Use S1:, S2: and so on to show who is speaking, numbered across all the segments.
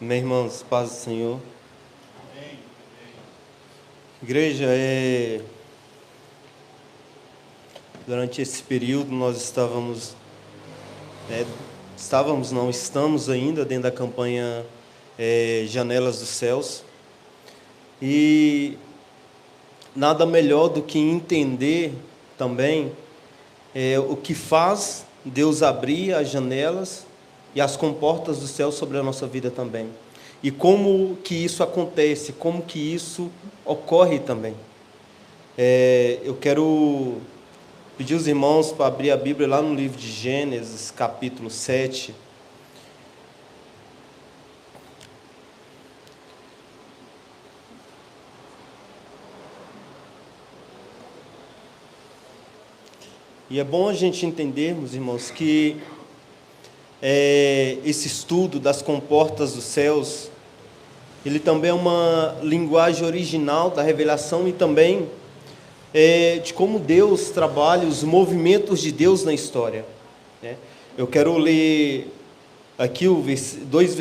S1: Meus irmãos, paz do Senhor. Igreja, durante esse período nós estamos ainda dentro da campanha Janelas dos Céus. E nada melhor do que entender também o que faz Deus abrir as janelas e as comportas do céu sobre a nossa vida também. E como que isso acontece, como que isso ocorre também. Eu quero pedir os irmãos para abrir a Bíblia lá no livro de Gênesis, capítulo 7. E é bom a gente entendermos, irmãos, que esse estudo das comportas dos céus, ele também é uma linguagem original da revelação e também de como Deus trabalha, os movimentos de Deus na história, né? Eu quero ler aqui dois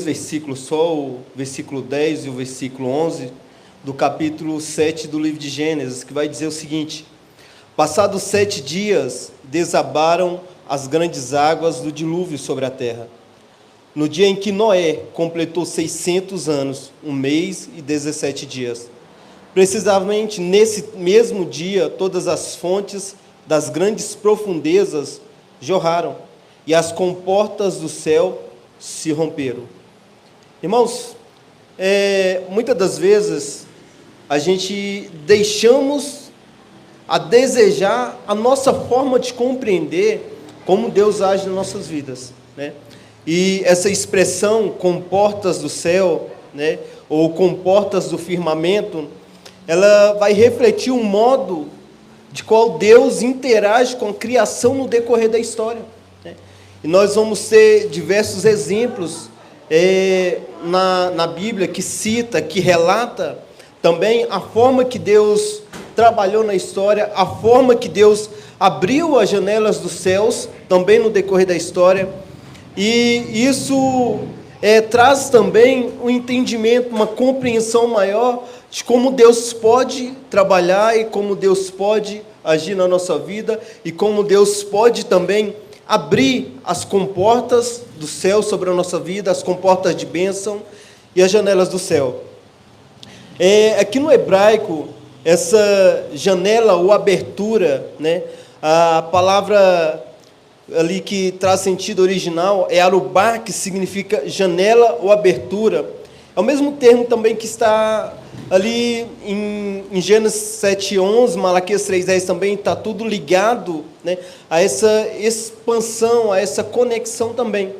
S1: versículos só, o versículo 10 e o versículo 11 do capítulo 7 do livro de Gênesis, que vai dizer o seguinte: passados 7 dias, desabaram as grandes águas do dilúvio sobre a terra. No dia em que Noé completou 600 anos, 1 mês e 17 dias. Precisamente nesse mesmo dia, todas as fontes das grandes profundezas jorraram, e as comportas do céu se romperam. Irmãos, muitas das vezes, a gente deixamos a desejar a nossa forma de compreender como Deus age nas nossas vidas, né? E essa expressão, comportas do céu, né, ou comportas do firmamento, ela vai refletir um modo de qual Deus interage com a criação no decorrer da história, né? E nós vamos ter diversos exemplos na Bíblia que cita, que relata também a forma que Deus trabalhou na história, a forma que Deus abriu as janelas dos céus, também no decorrer da história, e isso traz também um entendimento, uma compreensão maior de como Deus pode trabalhar e como Deus pode agir na nossa vida, e como Deus pode também abrir as comportas do céu sobre a nossa vida, as comportas de bênção e as janelas do céu. Aqui no hebraico, essa janela ou abertura, né, a palavra ali que traz sentido original é arubá, que significa janela ou abertura. É o mesmo termo também que está ali em Gênesis 7:11, Malaquias 3:10 também, está tudo ligado, né, a essa expansão, a essa conexão também.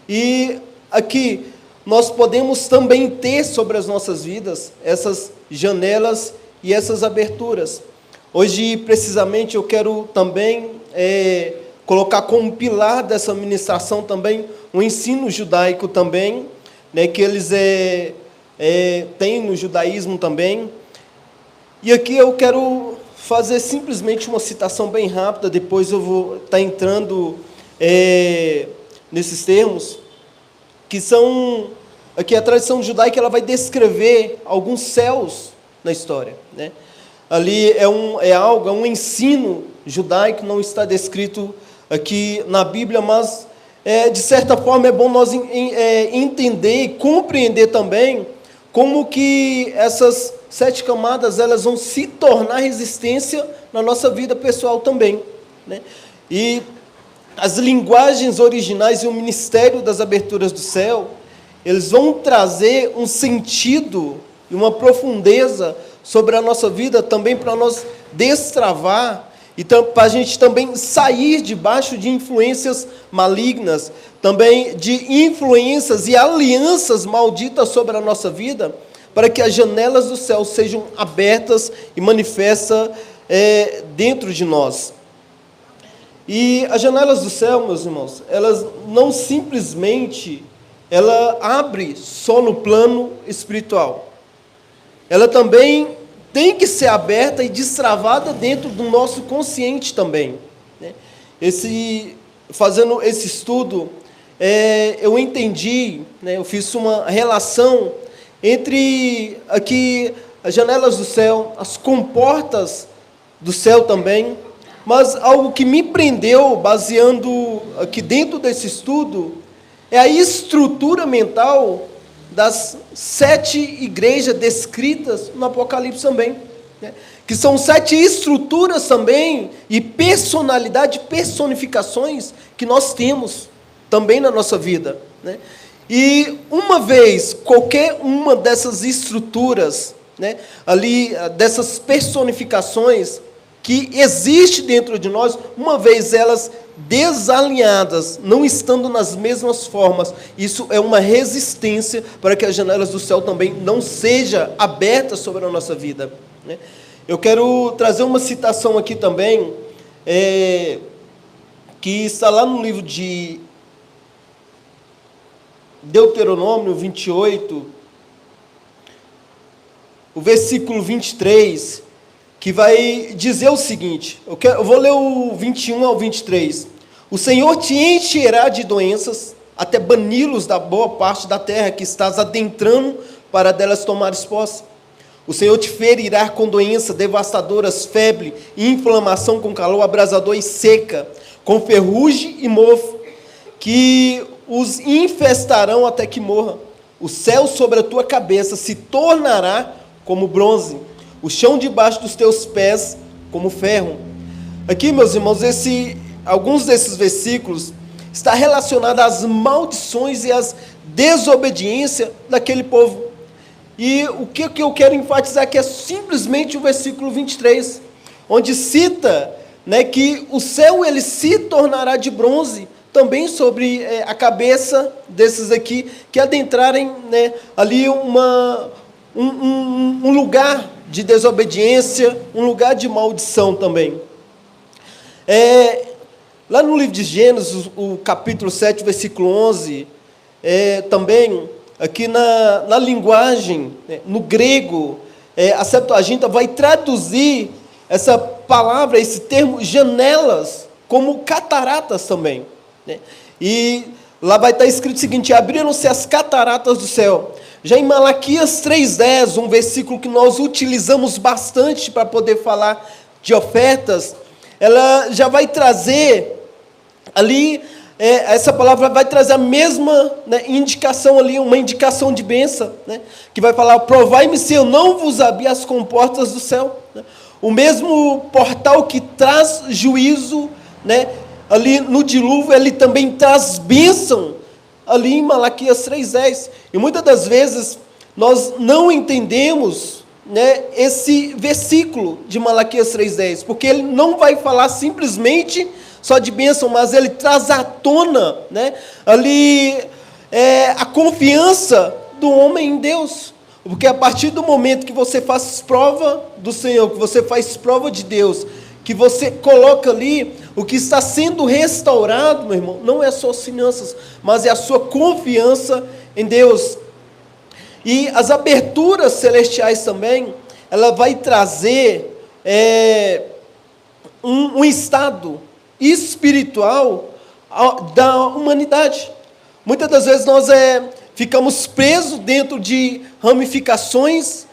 S1: E aqui nós podemos também ter sobre as nossas vidas essas janelas e essas aberturas. Hoje, precisamente, eu quero também colocar como pilar dessa ministração também o ensino judaico também, né, que eles têm no judaísmo também. E aqui eu quero fazer simplesmente uma citação bem rápida, depois eu vou estar entrando nesses termos, que são, aqui a tradição judaica, ela vai descrever alguns céus na história, né? Ali é um ensino judaico, não está descrito aqui na Bíblia, mas de certa forma é bom nós entender e compreender também como que essas 7 camadas elas vão se tornar resistência na nossa vida pessoal também, né? E as linguagens originais e o ministério das aberturas do céu, eles vão trazer um sentido e uma profundeza sobre a nossa vida também, para nós destravar e para a gente também sair debaixo de influências malignas, também de influências e alianças malditas sobre a nossa vida, para que as janelas do céu sejam abertas e manifestas dentro de nós. E as janelas do céu, meus irmãos, elas não simplesmente abre só no plano espiritual. Ela também tem que ser aberta e destravada dentro do nosso consciente também, né? Fazendo esse estudo, eu entendi, né, eu fiz uma relação entre aqui as janelas do céu, as comportas do céu também, mas algo que me prendeu, baseando aqui dentro desse estudo, é a estrutura mental das 7 igrejas descritas no Apocalipse também, né? Que são 7 estruturas também e personificações que nós temos também na nossa vida, né? E uma vez, qualquer uma dessas estruturas, né, ali, dessas personificações que existe dentro de nós, uma vez elas desalinhadas, não estando nas mesmas formas, isso é uma resistência para que as janelas do céu também não seja abertas sobre a nossa vida, né? Eu quero trazer uma citação aqui também, que está lá no livro de Deuteronômio 28, o versículo 23, que vai dizer o seguinte, eu vou ler o 21 ao 23. O Senhor te encherá de doenças, até bani-los da boa parte da terra que estás adentrando para delas tomares posse. O Senhor te ferirá com doenças devastadoras, febre, inflamação com calor abrasador e seca, com ferrugem e mofo, que os infestarão até que morra. O céu sobre a tua cabeça se tornará como bronze, o chão debaixo dos teus pés como ferro. Aqui, meus irmãos, alguns desses versículos está relacionado às maldições e às desobediências daquele povo. E o que eu quero enfatizar aqui é simplesmente o versículo 23, onde cita, né, que o céu ele se tornará de bronze, também sobre a cabeça desses aqui, que adentrarem, né, ali um lugar de desobediência, um lugar de maldição também. Lá no livro de Gênesis, o capítulo 7, versículo 11, também, aqui na linguagem, no grego, a Septuaginta vai traduzir essa palavra, esse termo, janelas, como cataratas também, né? E lá vai estar escrito o seguinte: abriram-se as cataratas do céu. Já em Malaquias 3,10, um versículo que nós utilizamos bastante para poder falar de ofertas, ela já vai trazer ali, essa palavra vai trazer a mesma, né, indicação ali, uma indicação de bênção, né, que vai falar: provai-me se eu não vos abri as comportas do céu, né? O mesmo portal que traz juízo, né, ali no dilúvio, ele também traz bênção, ali em Malaquias 3,10. E muitas das vezes nós não entendemos, né, esse versículo de Malaquias 3,10, porque ele não vai falar simplesmente só de bênção, mas ele traz à tona, né, ali a confiança do homem em Deus. Porque a partir do momento que você faz prova do Senhor, que você faz prova de Deus, que você coloca ali, o que está sendo restaurado, meu irmão, não é só as finanças, mas é a sua confiança em Deus. E as aberturas celestiais também, ela vai trazer um estado espiritual da humanidade. Muitas das vezes nós ficamos presos dentro de ramificações,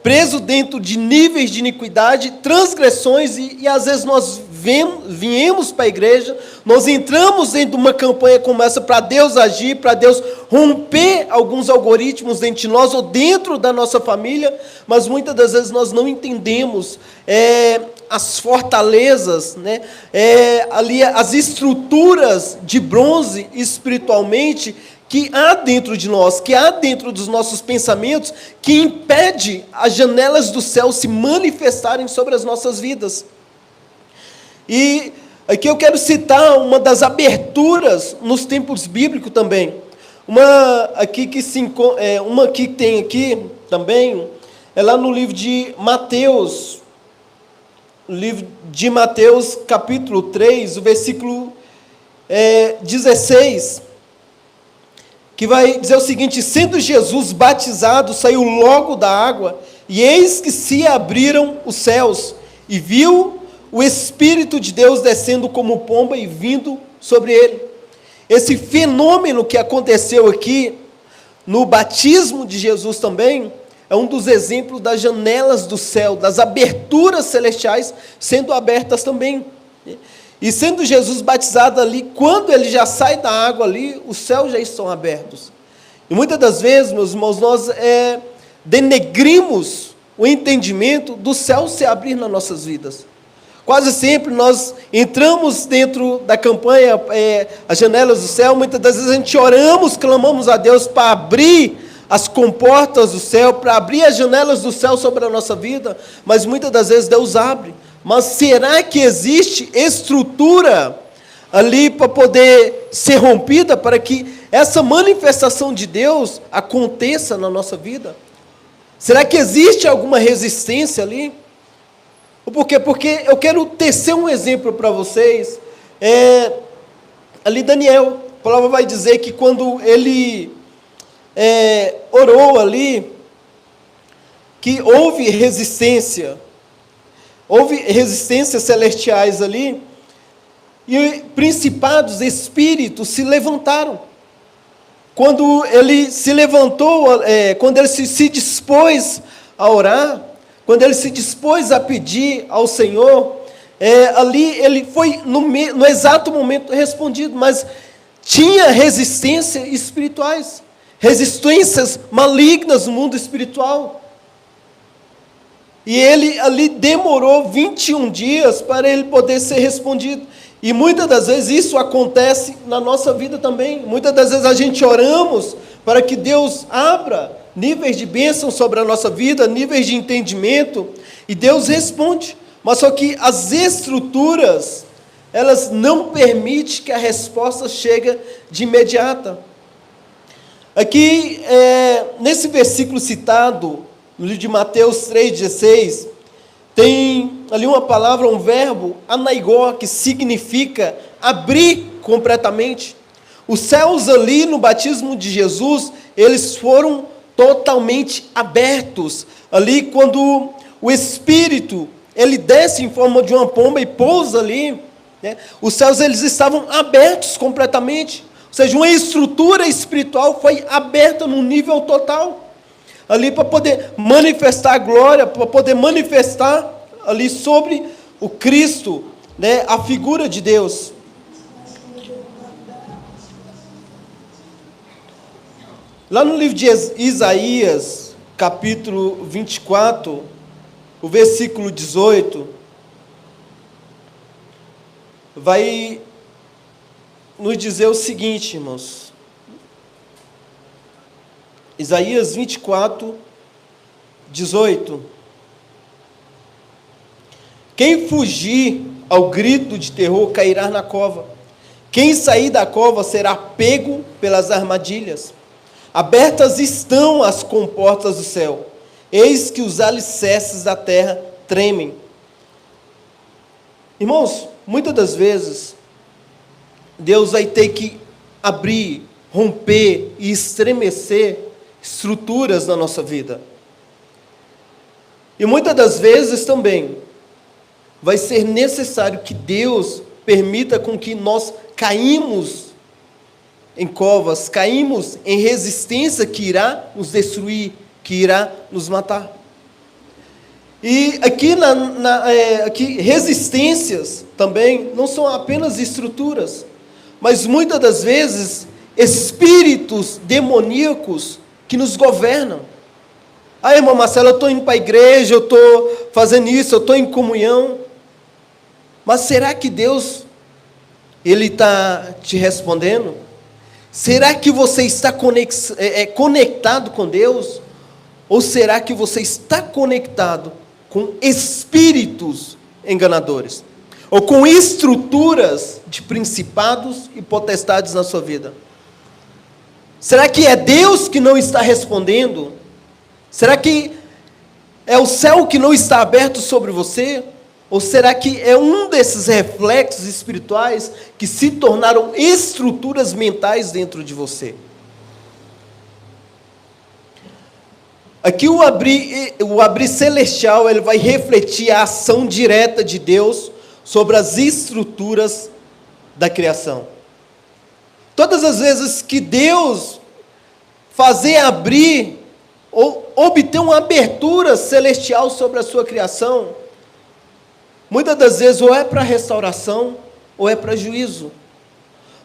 S1: presos dentro de níveis de iniquidade, transgressões, e às vezes nós viemos para a igreja, nós entramos dentro de uma campanha como essa para Deus agir, para Deus romper alguns algoritmos dentro de nós ou dentro da nossa família, mas muitas das vezes nós não entendemos as fortalezas, né, ali as estruturas de bronze espiritualmente que há dentro de nós, que há dentro dos nossos pensamentos, que impede as janelas do céu se manifestarem sobre as nossas vidas. E aqui eu quero citar uma das aberturas nos tempos bíblicos também. Uma que tem aqui também, é lá no livro de Mateus, capítulo 3, o versículo 16, que vai dizer o seguinte: sendo Jesus batizado, saiu logo da água, e eis que se abriram os céus, e viu o Espírito de Deus descendo como pomba e vindo sobre ele. esse fenômeno que aconteceu aqui, no batismo de Jesus também, é um dos exemplos das janelas do céu, das aberturas celestiais sendo abertas também. E sendo Jesus batizado ali, quando ele já sai da água ali, os céus já estão abertos. E muitas das vezes, meus irmãos, nós denegrimos o entendimento do céu se abrir nas nossas vidas. Quase sempre nós entramos dentro da campanha, as janelas do céu, muitas das vezes a gente oramos, clamamos a Deus para abrir as comportas do céu, para abrir as janelas do céu sobre a nossa vida, mas muitas das vezes Deus abre. Mas será que existe estrutura ali para poder ser rompida, para que essa manifestação de Deus aconteça na nossa vida? Será que existe alguma resistência ali? Por quê? Porque eu quero tecer um exemplo para vocês. Ali Daniel, a palavra vai dizer que quando ele orou ali, que houve resistências celestiais ali, e principados, espíritos se levantaram. Quando ele se levantou, quando ele se dispôs a orar, quando ele se dispôs a pedir ao Senhor, ali ele foi no exato momento respondido, mas tinha resistências espirituais, resistências malignas no mundo espiritual. E ele ali demorou 21 dias para ele poder ser respondido. E muitas das vezes isso acontece na nossa vida também. Muitas das vezes a gente oramos para que Deus abra níveis de bênção sobre a nossa vida, níveis de entendimento, e Deus responde. Mas só que as estruturas, elas não permitem que a resposta chegue de imediata. Aqui, nesse versículo citado, no livro de Mateus 3,16, tem ali uma palavra, um verbo, anaigó, que significa abrir completamente. Os céus ali no batismo de Jesus, eles foram totalmente abertos. Ali quando o Espírito, ele desce em forma de uma pomba e pousa ali, né, os céus eles estavam abertos completamente. Ou seja, uma estrutura espiritual foi aberta num nível total. Ali para poder manifestar a glória, para poder manifestar ali sobre o Cristo, né, a figura de Deus. Lá no livro de Isaías, capítulo 24, o versículo 18, vai nos dizer o seguinte, irmãos. Isaías 24, 18. Quem fugir ao grito de terror cairá na cova. Quem sair da cova será pego pelas armadilhas. Abertas estão as comportas do céu. Eis que os alicerces da terra tremem. Irmãos, muitas das vezes, Deus vai ter que abrir, romper e estremecer estruturas na nossa vida. E muitas das vezes também vai ser necessário que Deus permita com que nós caímos em covas, caímos em resistência que irá nos destruir, que irá nos matar. E aqui, aqui resistências também não são apenas estruturas, mas muitas das vezes espíritos demoníacos que nos governam. Irmã Marcela, eu estou indo para a igreja, eu estou fazendo isso, eu estou em comunhão. Mas será que Deus, Ele está te respondendo? Será que você está conectado com Deus? Ou será que você está conectado com espíritos enganadores? Ou com estruturas de principados e potestades na sua vida? Será que é Deus que não está respondendo? Será que é o céu que não está aberto sobre você? Ou será que é um desses reflexos espirituais que se tornaram estruturas mentais dentro de você? Aqui o abrir celestial, ele vai refletir a ação direta de Deus sobre as estruturas da criação. Todas as vezes que Deus fazer abrir ou obter uma abertura celestial sobre a sua criação, muitas das vezes ou é para restauração ou é para juízo.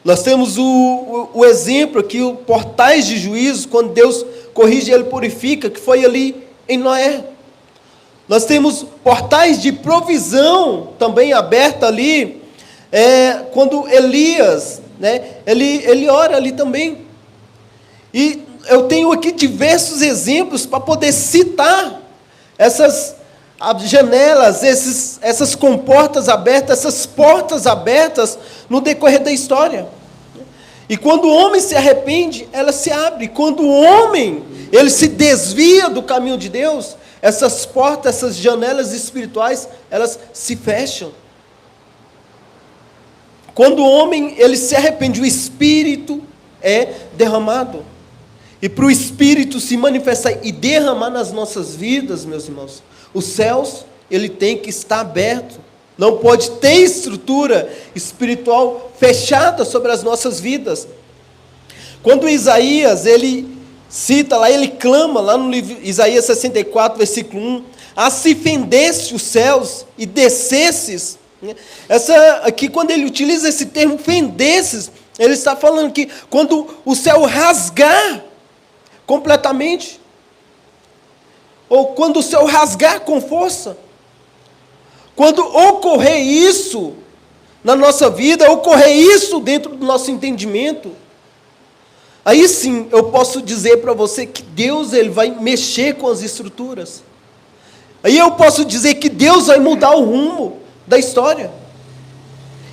S1: Nós temos o exemplo aqui, o portais de juízo, quando Deus corrige e Ele purifica, que foi ali em Noé. Nós temos portais de provisão também aberta ali, quando Elias, ele ora ali também. E eu tenho aqui diversos exemplos para poder citar essas janelas, essas comportas abertas, essas portas abertas no decorrer da história. E quando o homem se arrepende, ela se abre. Quando o homem ele se desvia do caminho de Deus, essas portas, essas janelas espirituais, elas se fecham. Quando o homem ele se arrepende, o Espírito é derramado. E para o Espírito se manifestar e derramar nas nossas vidas, meus irmãos, os céus, ele tem que estar aberto. Não pode ter estrutura espiritual fechada sobre as nossas vidas. Quando Isaías, ele cita lá, ele clama lá no livro Isaías 64, versículo 1, ah, se fendesse os céus e descesses, aqui quando ele utiliza esse termo fendesses, ele está falando que quando o céu rasgar completamente, ou quando o céu rasgar com força, quando ocorrer isso na nossa vida, ocorrer isso dentro do nosso entendimento, aí sim eu posso dizer para você que Deus ele vai mexer com as estruturas. Aí eu posso dizer que Deus vai mudar o rumo da história.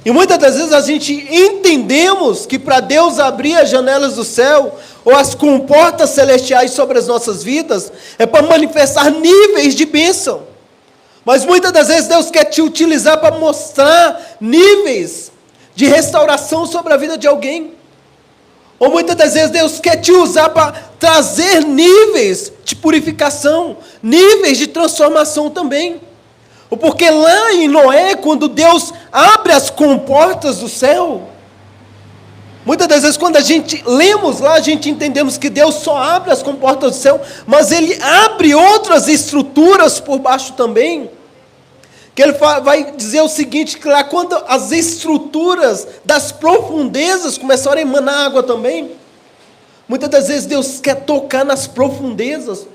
S1: E muitas das vezes a gente entendemos que para Deus abrir as janelas do céu, ou as comportas celestiais sobre as nossas vidas, é para manifestar níveis de bênção. Mas muitas das vezes Deus quer te utilizar para mostrar níveis de restauração sobre a vida de alguém. Ou muitas das vezes Deus quer te usar para trazer níveis de purificação, níveis de transformação também. Porque lá em Noé, quando Deus abre as comportas do céu, muitas das vezes quando a gente lemos lá, a gente entendemos que Deus só abre as comportas do céu, mas Ele abre outras estruturas por baixo também, que Ele vai dizer o seguinte, que lá quando as estruturas das profundezas começaram a emanar água também, muitas das vezes Deus quer tocar nas profundezas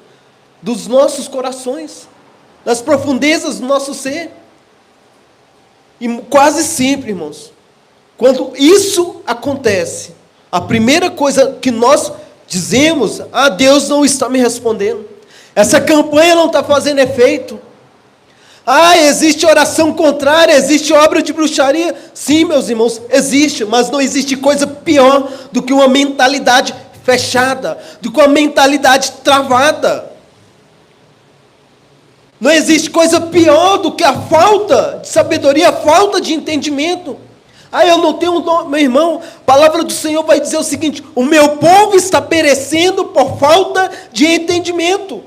S1: dos nossos corações, nas profundezas do nosso ser. E quase sempre, irmãos, quando isso acontece, a primeira coisa que nós dizemos, Deus não está me respondendo, essa campanha não está fazendo efeito, existe oração contrária, existe obra de bruxaria. Sim, meus irmãos, existe, mas não existe coisa pior do que uma mentalidade fechada, do que uma mentalidade travada. Não existe coisa pior do que a falta de sabedoria, a falta de entendimento. Eu não tenho dom, meu irmão. A palavra do Senhor vai dizer o seguinte: o meu povo está perecendo por falta de entendimento.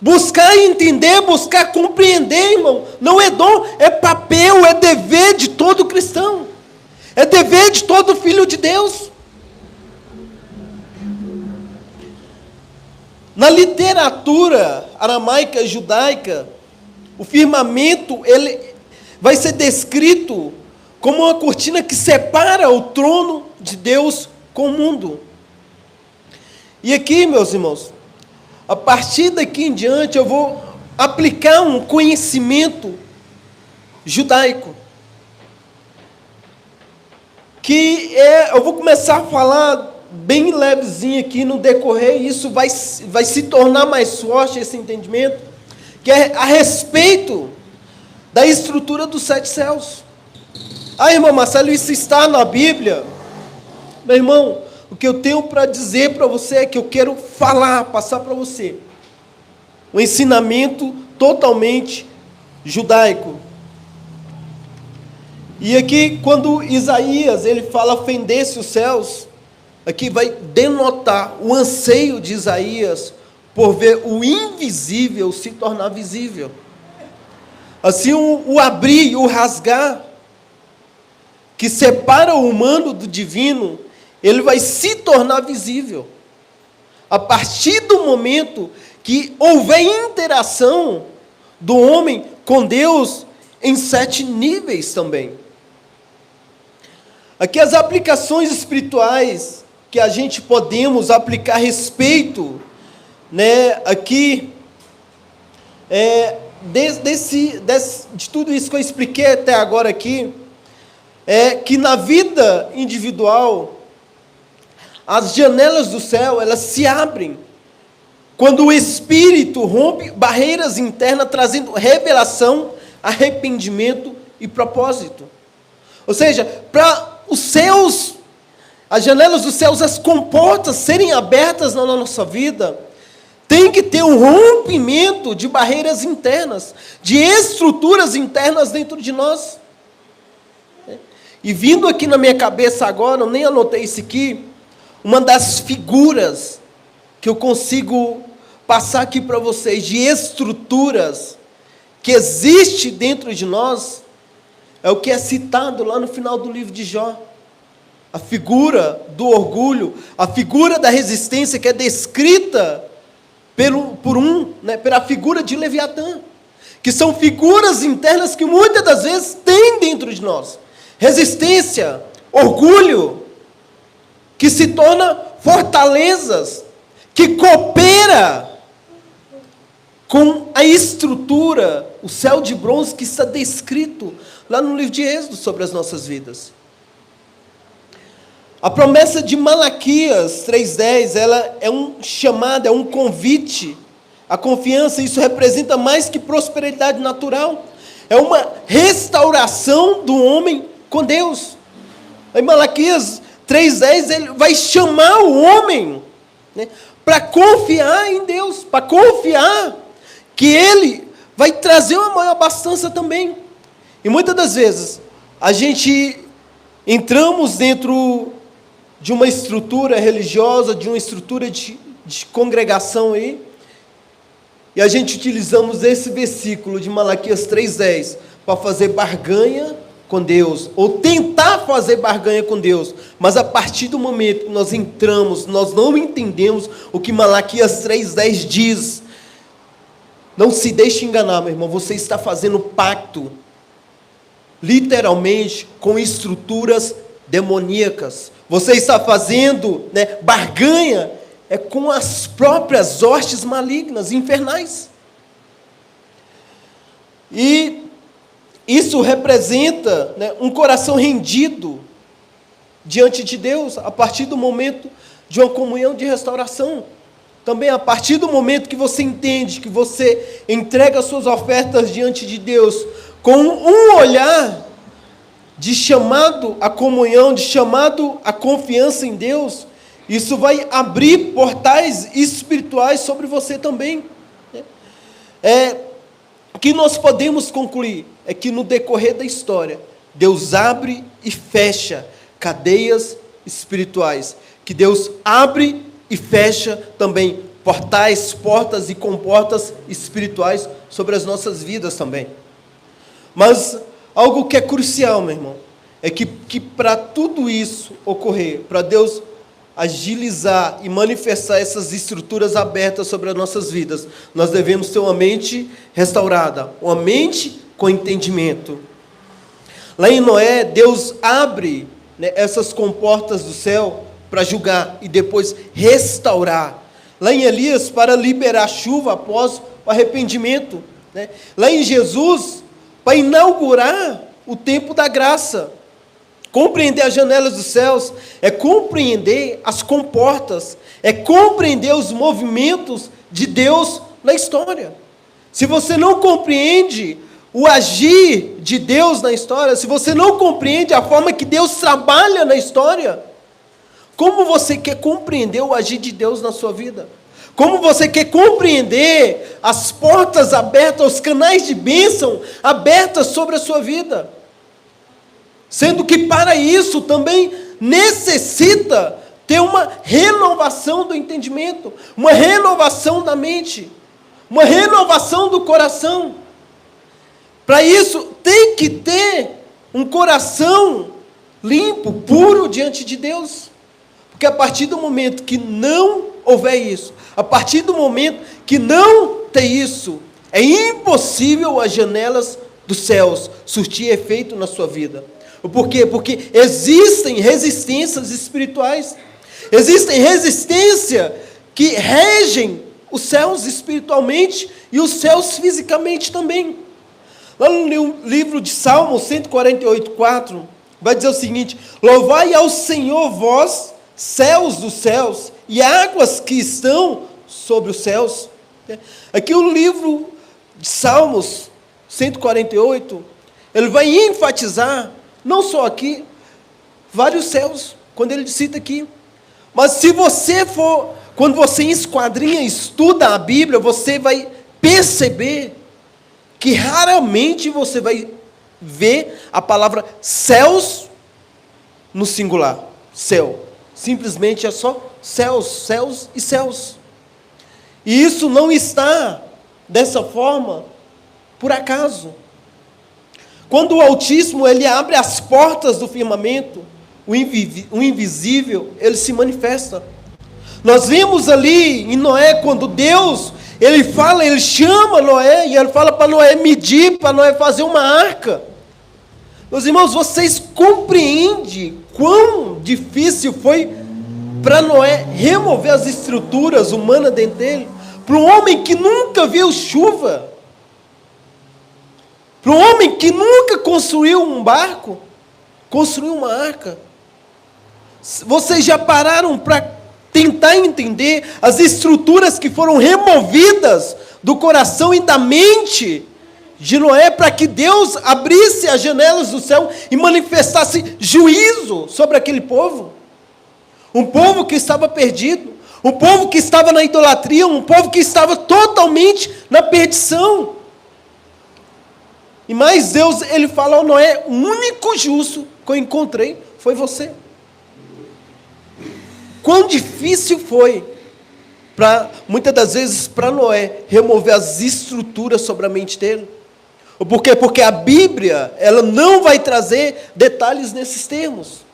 S1: Buscar entender, buscar compreender, irmão, não é dom, é papel, é dever de todo cristão, é dever de todo filho de Deus. Na literatura aramaica e judaica, o firmamento ele vai ser descrito como uma cortina que separa o trono de Deus com o mundo. E aqui, meus irmãos, a partir daqui em diante eu vou aplicar um conhecimento judaico, eu vou começar a falar bem levezinho aqui no decorrer, e isso vai se tornar mais forte, esse entendimento, que é a respeito da estrutura dos 7 céus. Irmão Marcelo, isso está na Bíblia? Meu irmão, o que eu tenho para dizer para você é que eu quero passar para você um ensinamento totalmente judaico. E aqui, quando Isaías ele fala fendesse os céus, aqui vai denotar o anseio de Isaías por ver o invisível se tornar visível. Assim, o abrir e o rasgar que separa o humano do divino, ele vai se tornar visível. A partir do momento que houver interação do homem com Deus em 7 níveis também. Aqui as aplicações espirituais que a gente podemos aplicar a respeito, aqui, de tudo isso que eu expliquei até agora aqui, é que na vida individual, as janelas do céu, elas se abrem quando o Espírito rompe barreiras internas, trazendo revelação, arrependimento e propósito. Ou seja, para os céus, as janelas dos céus, as comportas serem abertas na nossa vida, tem que ter um rompimento de barreiras internas, de estruturas internas dentro de nós. E vindo aqui na minha cabeça agora, eu nem anotei isso aqui, uma das figuras que eu consigo passar aqui para vocês, de estruturas que existe dentro de nós, é o que é citado lá no final do livro de Jó. A figura do orgulho, a figura da resistência que é descrita pela figura de Leviatã, que são figuras internas que muitas das vezes tem dentro de nós. Resistência, orgulho, que se torna fortalezas, que coopera com a estrutura, o céu de bronze que está descrito lá no livro de Êxodo sobre as nossas vidas. A promessa de Malaquias 3:10, ela é um chamado, é um convite à confiança. Isso representa mais que prosperidade natural. É uma restauração do homem com Deus. Em Malaquias 3:10, ele vai chamar o homem, para confiar em Deus, para confiar que Ele vai trazer uma maior abastança também. E muitas das vezes, a gente entramos dentro de uma estrutura religiosa, de uma estrutura de congregação aí, e a gente utilizamos esse versículo de Malaquias 3:10 para fazer barganha com Deus, ou tentar fazer barganha com Deus, mas a partir do momento que nós entramos, nós não entendemos o que Malaquias 3:10 diz. Não se deixe enganar, meu irmão, você está fazendo pacto, literalmente, com estruturas demoníacas. Você está fazendo barganha com as próprias hostes malignas, infernais. E isso representa um coração rendido diante de Deus, a partir do momento de uma comunhão de restauração. Também a partir do momento que você entende, que você entrega as suas ofertas diante de Deus, com um olhar de chamado à comunhão, de chamado à confiança em Deus, isso vai abrir portais espirituais sobre você também. O que nós podemos concluir é que no decorrer da história, Deus abre e fecha cadeias espirituais, que Deus abre e fecha também portais, portas e comportas espirituais sobre as nossas vidas também. Mas algo que é crucial, meu irmão, é que para tudo isso ocorrer, para Deus agilizar e manifestar essas estruturas abertas sobre as nossas vidas, nós devemos ter uma mente restaurada, uma mente com entendimento. Lá em Noé, Deus abre essas comportas do céu para julgar e depois restaurar. Lá em Elias, para liberar chuva após o arrependimento. Lá em Jesus, para inaugurar o tempo da graça. Compreender as janelas dos céus é compreender as comportas, é compreender os movimentos de Deus na história. Se você não compreende o agir de Deus na história, se você não compreende a forma que Deus trabalha na história, como você quer compreender o agir de Deus na sua vida? Como você quer compreender as portas abertas, os canais de bênção abertas sobre a sua vida? Sendo que para isso também necessita ter uma renovação do entendimento, uma renovação da mente, uma renovação do coração. Para isso tem que ter um coração limpo, puro diante de Deus. Porque a partir do momento que não houver isso, a partir do momento que não tem isso, é impossível as janelas dos céus surtir efeito na sua vida. Por quê? Porque existem resistências espirituais, existem resistências que regem os céus espiritualmente e os céus fisicamente também. Lá no livro de Salmos 148:4, vai dizer o seguinte: louvai ao Senhor vós, céus dos céus, e águas que estão sobre os céus. Aqui o livro de Salmos 148, ele vai enfatizar, não só aqui, vários céus, quando ele cita aqui. Mas se você for, quando você esquadrinha, estuda a Bíblia, você vai perceber que raramente você vai ver a palavra céus no singular. Céu. Simplesmente é só céus, céus e céus. E isso não está dessa forma por acaso. Quando o Altíssimo ele abre as portas do firmamento, o invisível, ele se manifesta. Nós vimos ali em Noé, quando Deus, ele fala, ele chama Noé, e ele fala para Noé medir, para Noé fazer uma arca. Meus irmãos, vocês compreendem quão difícil foi para Noé remover as estruturas humanas dentro dele? Para um homem que nunca viu chuva, para um homem que nunca construiu um barco, construiu uma arca. Vocês já pararam para tentar entender as estruturas que foram removidas do coração e da mente de Noé para que Deus abrisse as janelas do céu e manifestasse juízo sobre aquele povo? Um povo que estava perdido, um povo que estava na idolatria, um povo que estava totalmente na perdição. E mais Deus, ele fala ao Noé: o único justo que eu encontrei foi você. Quão difícil foi, muitas das vezes, para Noé remover as estruturas sobre a mente dele. Por quê? Porque a Bíblia, ela não vai trazer detalhes nesses termos.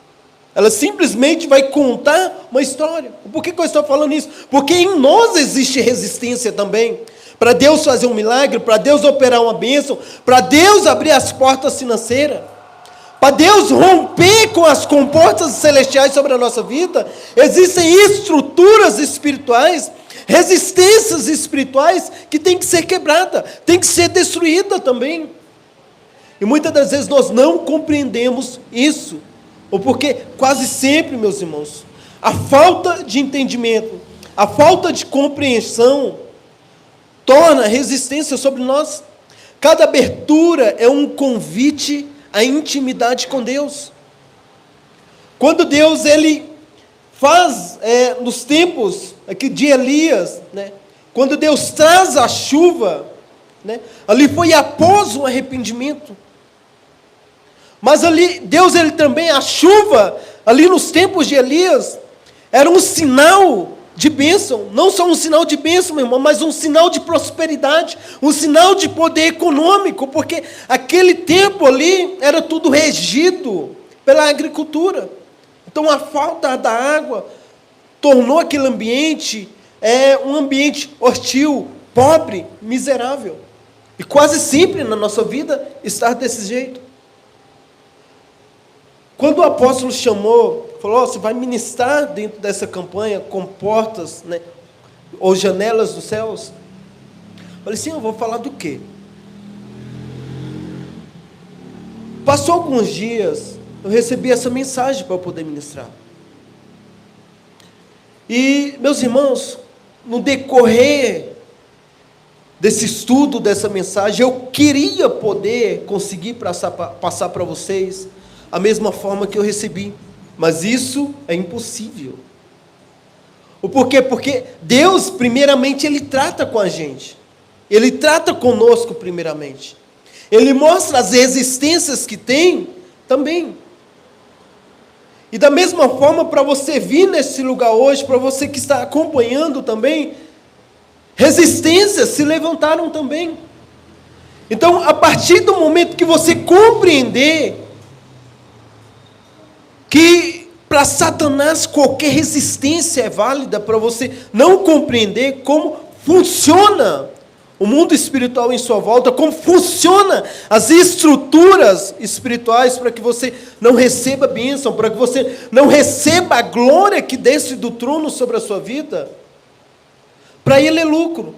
S1: Ela simplesmente vai contar uma história. Por que eu estou falando isso? Porque em nós existe resistência também. Para Deus fazer um milagre, para Deus operar uma bênção, para Deus abrir as portas financeiras, para Deus romper com as comportas celestiais sobre a nossa vida, existem estruturas espirituais, resistências espirituais que tem que ser quebrada, tem que ser destruída também. E muitas das vezes nós não compreendemos isso, ou porque quase sempre, meus irmãos, a falta de entendimento, a falta de compreensão torna resistência sobre nós. Cada abertura é um convite à intimidade com Deus. Quando Deus ele faz nos tempos aqui de Elias, né, quando Deus traz a chuva, né, ali foi após o arrependimento. Mas ali Deus ele também, a chuva ali nos tempos de Elias era um sinal de bênção, não só um sinal de bênção, meu irmão, mas um sinal de prosperidade, um sinal de poder econômico, porque aquele tempo ali era tudo regido pela agricultura. Então a falta da água tornou aquele ambiente um ambiente hostil, pobre, miserável. E quase sempre na nossa vida está desse jeito. Quando o apóstolo chamou, falou: você vai ministrar dentro dessa campanha com portas, né, ou janelas dos céus. Eu falei assim: eu vou falar do quê? Passou alguns dias, eu recebi essa mensagem para eu poder ministrar. E, meus irmãos, no decorrer desse estudo, dessa mensagem, eu queria poder conseguir passar para vocês a mesma forma que eu recebi. Mas isso é impossível. Por quê? Porque Deus, primeiramente, Ele trata com a gente. Ele trata conosco, primeiramente. Ele mostra as resistências que tem também. E da mesma forma, para você vir nesse lugar hoje, para você que está acompanhando também, resistências se levantaram também. Então, a partir do momento que você compreender que para Satanás qualquer resistência é válida para você não compreender como funciona o mundo espiritual em sua volta, como funciona as estruturas espirituais para que você não receba bênção, para que você não receba a glória que desce do trono sobre a sua vida. Para ele é lucro.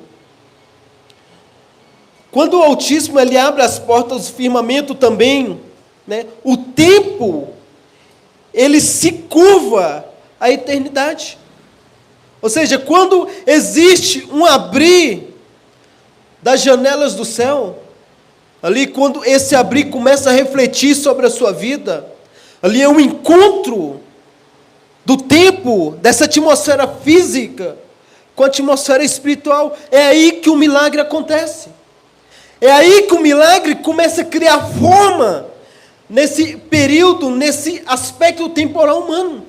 S1: Quando o Altíssimo ele abre as portas do firmamento também, né, o tempo ele se curva à eternidade. Ou seja, quando existe um abrir das janelas do céu, ali quando esse abrir começa a refletir sobre a sua vida, ali é um encontro do tempo, dessa atmosfera física, com a atmosfera espiritual. É aí que o milagre acontece. É aí que o milagre começa a criar forma, nesse período, nesse aspecto temporal humano.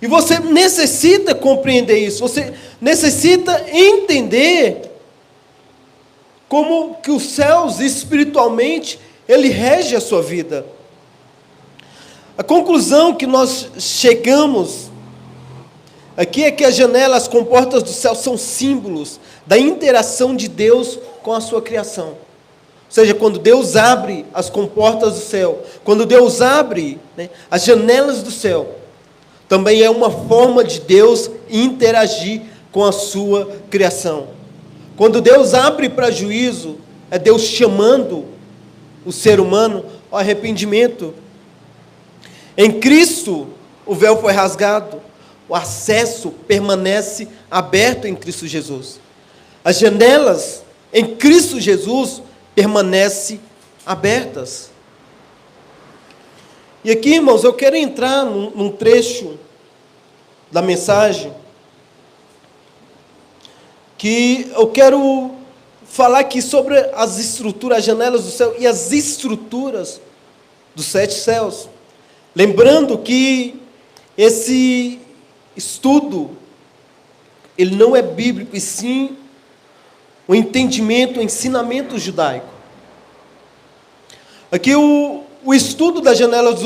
S1: E você necessita compreender isso, você necessita entender como que os céus, espiritualmente, ele rege a sua vida. A conclusão que nós chegamos aqui é que as janelas, as comportas do céu são símbolos da interação de Deus com a sua criação. Ou seja, quando Deus abre as comportas do céu, quando Deus abre, né, as janelas do céu, também é uma forma de Deus interagir com a sua criação. Quando Deus abre para juízo, é Deus chamando o ser humano ao arrependimento. Em Cristo, o véu foi rasgado, o acesso permanece aberto em Cristo Jesus. As janelas em Cristo Jesus permanecem abertas. E aqui, irmãos, eu quero entrar num trecho da mensagem que eu quero falar aqui sobre as estruturas, as janelas do céu e as estruturas dos 7 céus. Lembrando que esse estudo, ele não é bíblico, e sim o entendimento, o ensinamento judaico. Aqui o estudo das janelas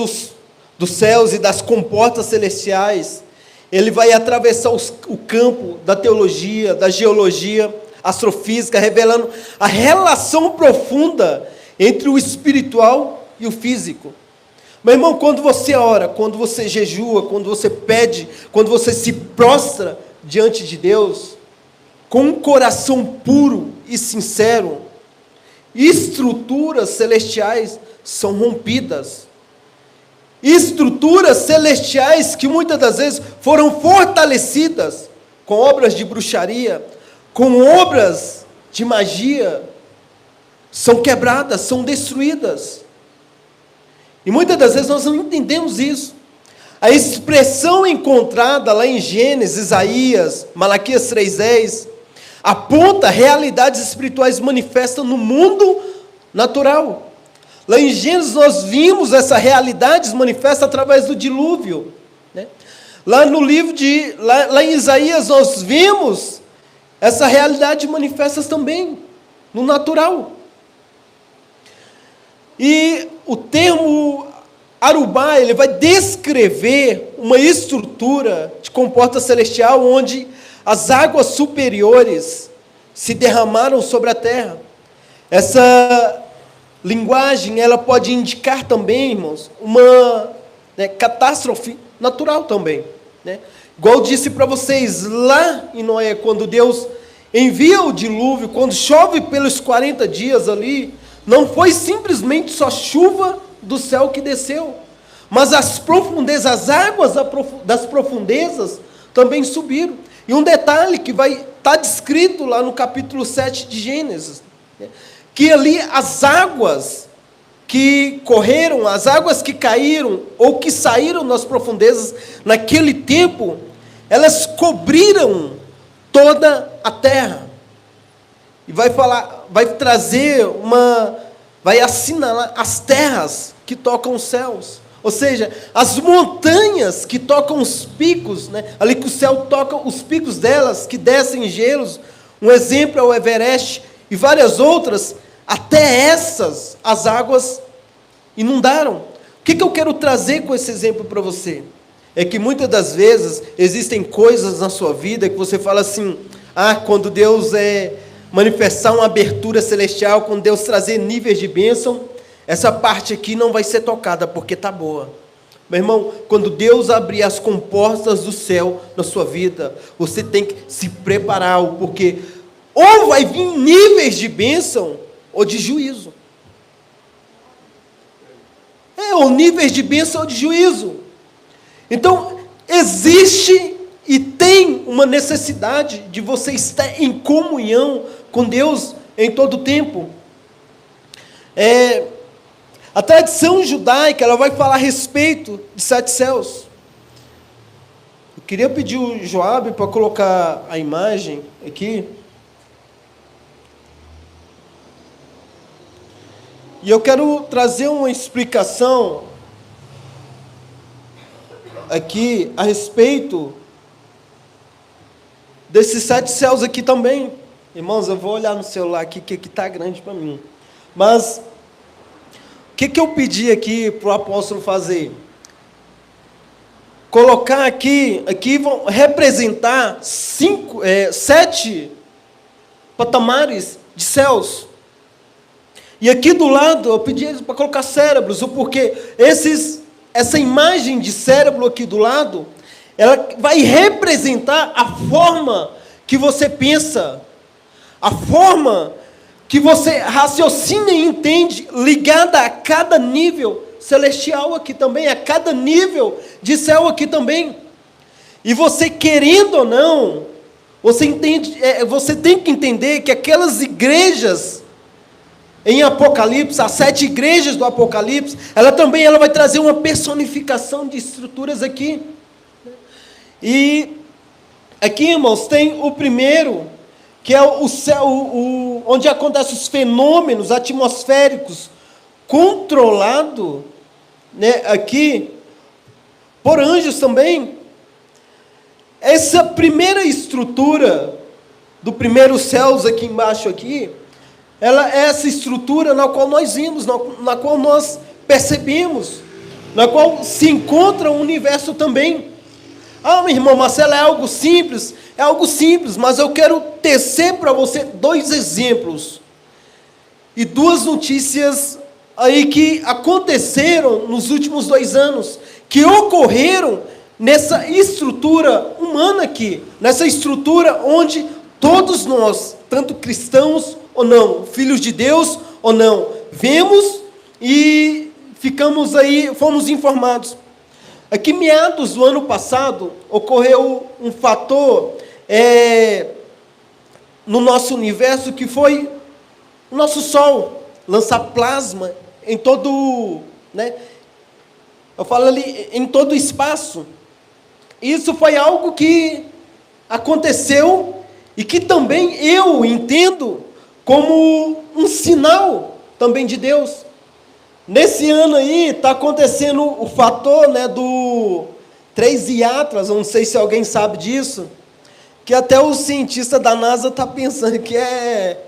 S1: dos céus e das comportas celestiais, ele vai atravessar o campo da teologia, da geologia, astrofísica, revelando a relação profunda entre o espiritual e o físico. Meu irmão, quando você ora, quando você jejua, quando você pede, quando você se prostra diante de Deus, com um coração puro e sincero, estruturas celestiais são rompidas. Estruturas celestiais que muitas das vezes foram fortalecidas com obras de bruxaria, com obras de magia, são quebradas, são destruídas. E muitas das vezes nós não entendemos isso. A expressão encontrada lá em Gênesis, Isaías, Malaquias 3:10, aponta realidades espirituais manifestas no mundo natural. Lá em Gênesis nós vimos essa realidade manifesta através do dilúvio, né? Lá no livro lá em Isaías nós vimos essa realidade manifesta também no natural. E o termo Arubá, ele vai descrever uma estrutura de comporta celestial onde as águas superiores se derramaram sobre a terra. Essa linguagem, ela pode indicar também, irmãos, uma catástrofe natural também, né? Igual eu disse para vocês, lá em Noé, quando Deus envia o dilúvio, quando chove pelos 40 dias ali, não foi simplesmente só chuva do céu que desceu, mas as profundezas, as águas das profundezas também subiram. E um detalhe que vai estar descrito lá no capítulo 7 de Gênesis, né? Que ali as águas que correram, as águas que caíram ou que saíram nas profundezas naquele tempo, elas cobriram toda a terra. E vai trazer vai assinalar as terras que tocam os céus. Ou seja, as montanhas que tocam os picos, né? Ali que o céu toca os picos delas, que descem gelos. Um exemplo é o Everest e várias outras. Até essas, as águas inundaram. O que eu quero trazer com esse exemplo para você? É que muitas das vezes existem coisas na sua vida que você fala assim, quando Deus manifestar uma abertura celestial, quando Deus trazer níveis de bênção, essa parte aqui não vai ser tocada, porque está boa. Meu irmão, quando Deus abrir as comportas do céu na sua vida, você tem que se preparar, porque ou vai vir níveis de bênção, ou de juízo. Ou níveis de bênção ou de juízo. Então, existe e tem uma necessidade de você estar em comunhão com Deus em todo o tempo. A tradição judaica, ela vai falar a respeito de 7 céus. Eu queria pedir o Joabe para colocar a imagem aqui. E eu quero trazer uma explicação aqui a respeito desses 7 céus aqui também. Irmãos, eu vou olhar no celular aqui, que está grande para mim. Mas, o que eu pedi aqui para o apóstolo fazer? Colocar aqui vão representar 7 patamares de céus. E aqui do lado, eu pedi eles para colocar cérebros, porque essa imagem de cérebro aqui do lado, ela vai representar a forma que você pensa, a forma que você raciocina e entende, ligada a cada nível celestial aqui também, a cada nível de céu aqui também. E você, querendo ou não, você tem que entender que aquelas igrejas em Apocalipse, as 7 igrejas do Apocalipse, ela vai trazer uma personificação de estruturas aqui. E aqui, irmãos, tem o primeiro, que é o céu, onde acontecem os fenômenos atmosféricos, controlado, aqui, por anjos também. Essa primeira estrutura, do primeiro céus aqui embaixo aqui, ela é essa estrutura na qual nós vimos, na qual nós percebemos, na qual se encontra o universo também. Meu irmão Marcelo, é algo simples, mas eu quero tecer para você 2 exemplos e 2 notícias aí que aconteceram nos últimos 2 anos, que ocorreram nessa estrutura humana aqui, nessa estrutura onde todos nós, tanto cristãos ou não, filhos de Deus ou não, vemos e fomos informados. Aqui, meados do ano passado, ocorreu um fator no nosso universo, que foi o nosso Sol lançar plasma em todo, eu falo ali, em todo o espaço. Isso foi algo que aconteceu e que também eu entendo como um sinal também de Deus. Nesse ano aí, está acontecendo o fator do 3 Iatras, eu não sei se alguém sabe disso, que até o cientista da NASA está pensando que é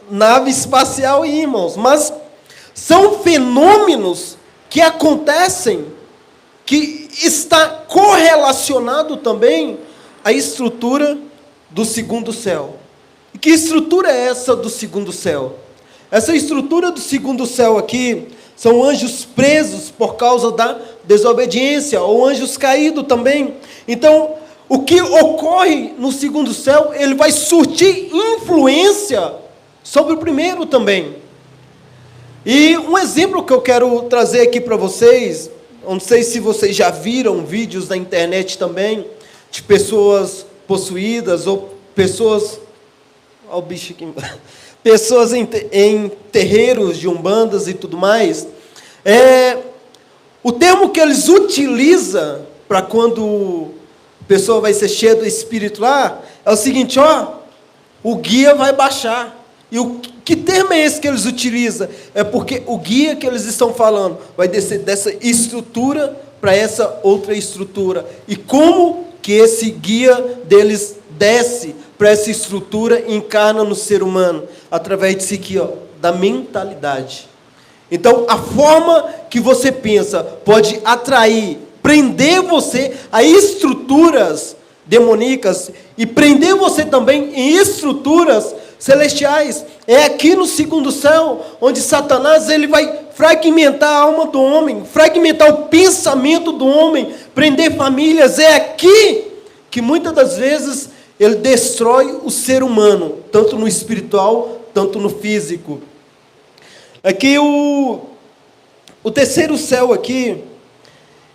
S1: nave espacial, irmãos. Mas são fenômenos que acontecem, que está correlacionado também à estrutura do segundo céu. E que estrutura é essa do segundo céu? Essa estrutura do segundo céu aqui são anjos presos por causa da desobediência, ou anjos caídos também. Então, o que ocorre no segundo céu, ele vai surtir influência sobre o primeiro também. E um exemplo que eu quero trazer aqui para vocês, não sei se vocês já viram vídeos na internet também, de pessoas possuídas, ou pessoas... Olha o bicho aqui. Pessoas em terreiros de umbandas e tudo mais. O termo que eles utilizam para quando a pessoa vai ser cheia do Espírito lá, é o seguinte, o guia vai baixar. E que termo é esse que eles utilizam? É porque o guia que eles estão falando vai descer dessa estrutura para essa outra estrutura. E como que esse guia deles desce para essa estrutura e encarna no ser humano? Através disso aqui, da mentalidade. Então, a forma que você pensa pode atrair, prender você a estruturas demoníacas e prender você também em estruturas celestiais. É aqui no segundo céu, onde Satanás ele vai fragmentar a alma do homem, fragmentar o pensamento do homem, prender famílias. É aqui que muitas das vezes ele destrói o ser humano, tanto no espiritual, tanto no físico. Aqui o terceiro céu aqui,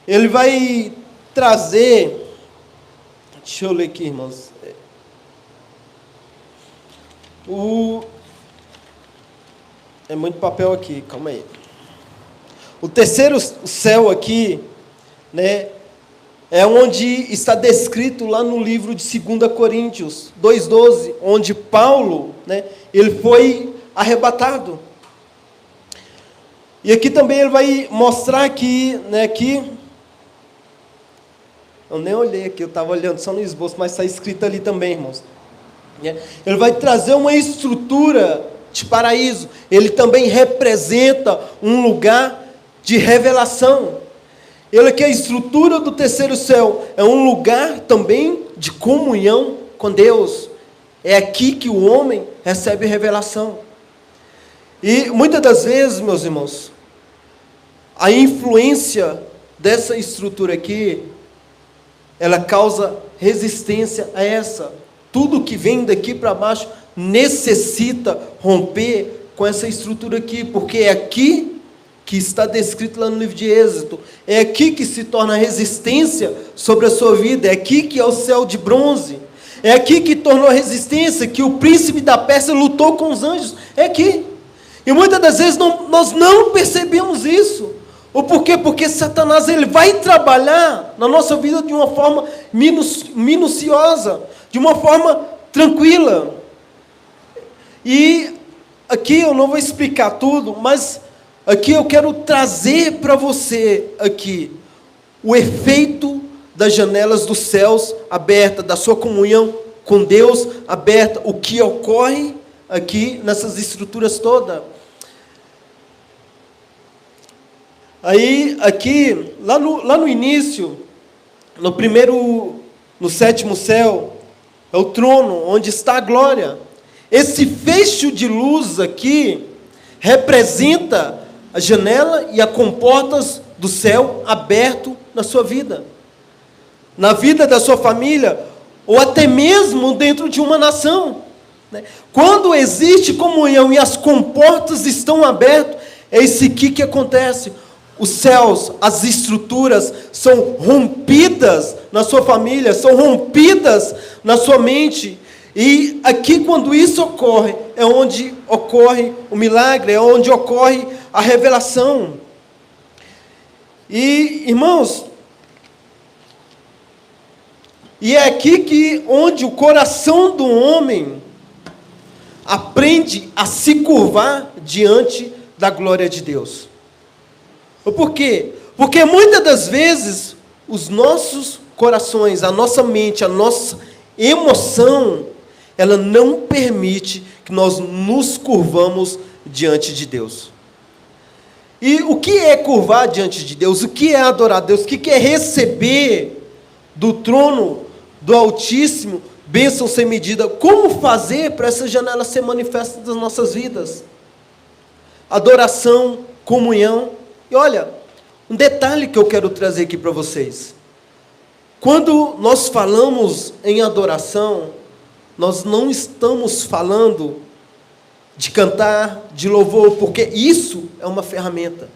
S1: ele vai trazer, deixa eu ler aqui, irmãos. É muito papel aqui, calma aí. O terceiro céu aqui, né, é onde está descrito lá no livro de 2 Coríntios 2,12, onde Paulo, né, ele foi arrebatado. E aqui também ele vai mostrar aqui, né, que eu nem olhei aqui, eu estava olhando só no esboço, mas está escrito ali também, irmãos. Ele vai trazer uma estrutura de paraíso. Ele também representa um lugar de revelação. Ele aqui, a estrutura do terceiro céu, é um lugar também de comunhão com Deus. É aqui que o homem recebe revelação. E muitas das vezes, meus irmãos, a influência dessa estrutura aqui, ela causa resistência a essa. Tudo que vem daqui para baixo necessita romper com essa estrutura aqui, porque é aqui que está descrito lá no livro de Êxodo, é aqui que se torna resistência sobre a sua vida, é aqui que é o céu de bronze, é aqui que tornou a resistência, que o príncipe da Pérsia lutou com os anjos, é aqui. E muitas das vezes nós não percebemos isso. O porquê? Porque Satanás ele vai trabalhar na nossa vida de uma forma minuciosa, de uma forma tranquila. E aqui eu não vou explicar tudo, mas aqui eu quero trazer para você aqui o efeito das janelas dos céus abertas, da sua comunhão com Deus aberta, o que ocorre aqui nessas estruturas todas. Aí, aqui, lá no início, no sétimo céu, é o trono, onde está a glória. Esse fecho de luz aqui, representa a janela e as comportas do céu aberto na sua vida. Na vida da sua família, ou até mesmo dentro de uma nação. Quando existe comunhão e as comportas estão abertas, é isso aqui que acontece. Os céus, as estruturas são rompidas na sua família, são rompidas na sua mente. E aqui, quando isso ocorre, é onde ocorre o milagre, é onde ocorre a revelação. E, irmãos, e é aqui onde o coração do homem aprende a se curvar diante da glória de Deus. Por quê? Porque muitas das vezes os nossos corações, a nossa mente, a nossa emoção, ela não permite que nós nos curvamos diante de Deus. E o que é curvar diante de Deus? O que é adorar a Deus? O que é receber do trono do Altíssimo bênção sem medida? Como fazer para essa janela ser manifesta das nossas vidas? Adoração, comunhão. E olha, um detalhe que eu quero trazer aqui para vocês. Quando nós falamos em adoração, nós não estamos falando de cantar, de louvor, porque isso é uma ferramenta.